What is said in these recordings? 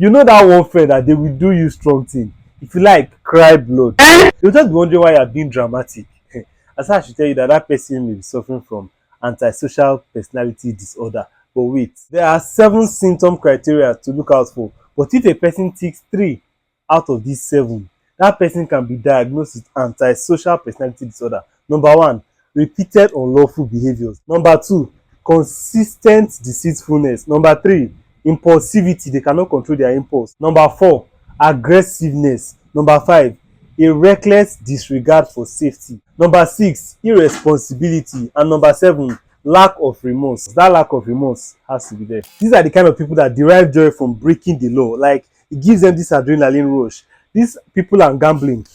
You know that one friend that they will do you strong thing. If you like, cry blood. You'll just be wondering why you're being dramatic. As I should tell you that that person may be suffering from antisocial personality disorder. But wait, there are 7 symptom criteria to look out for. But if a person ticks 3 out of these 7, that person can be diagnosed with antisocial personality disorder. Number one, repeated unlawful behaviors. Number two, consistent deceitfulness. Number three, impulsivity, they cannot control their impulse. Number four, aggressiveness. Number five, a reckless disregard for safety. Number six, irresponsibility. And number seven, lack of remorse. That lack of remorse has to be there. These are the kind of people that derive joy from breaking the law. Like, it gives them this adrenaline rush. These people are gambling.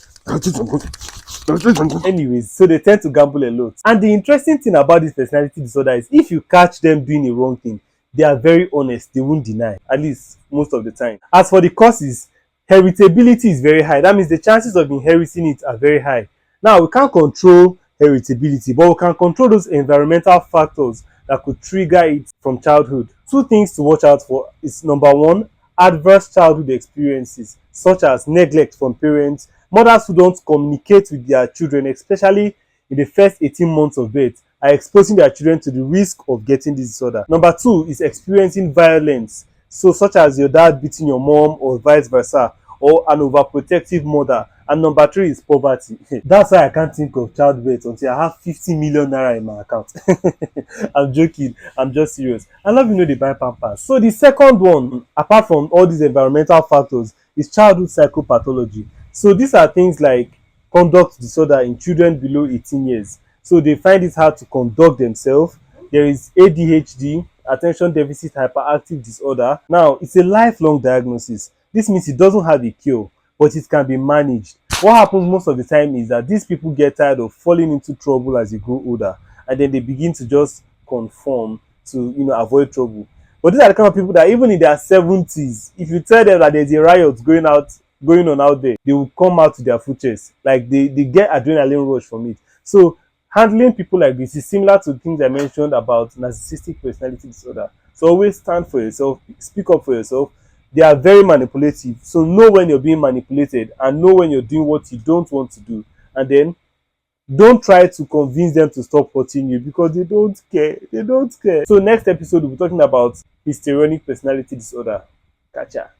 Anyways, so they tend to gamble a lot. And the interesting thing about this personality disorder is if you catch them doing a wrong thing, they are very honest, they won't deny, at least most of the time. As for the causes, heritability is very high. That means the chances of inheriting it are very high. Now, we can't control heritability, but we can control those environmental factors that could trigger it from childhood. 2 things to watch out for is: number one, adverse childhood experiences such as neglect from parents. Mothers who don't communicate with their children, especially in the first 18 months of birth, are exposing their children to the risk of getting this disorder. Number two is experiencing violence, so such as your dad beating your mom or vice versa, or an overprotective mother. And number three is poverty. That's why I can't think of childbirth until I have 50 million naira in my account. I'm joking, I'm just serious. I love they buy pampers. So the second one, apart from all these environmental factors, is childhood psychopathology. So these are things like conduct disorder in children below 18 years. So they find it hard to conduct themselves. There is ADHD, attention deficit hyperactive disorder. Now, it's a lifelong diagnosis. This means it doesn't have a cure, but it can be managed. What happens most of the time is that these people get tired of falling into trouble as they grow older, and then they begin to just conform to avoid trouble. But these are the kind of people that even in their 70s, if you tell them that there's a riot going on out there, they will come out to their full chest. Like they get adrenaline rush from it. So handling people like this is similar to things I mentioned about narcissistic personality disorder. So always stand for yourself, speak up for yourself. They are very manipulative. So know when you're being manipulated and know when you're doing what you don't want to do. And then don't try to convince them to stop hurting you because they don't care. They don't care. So next episode we'll be talking about histrionic personality disorder. Catch ya.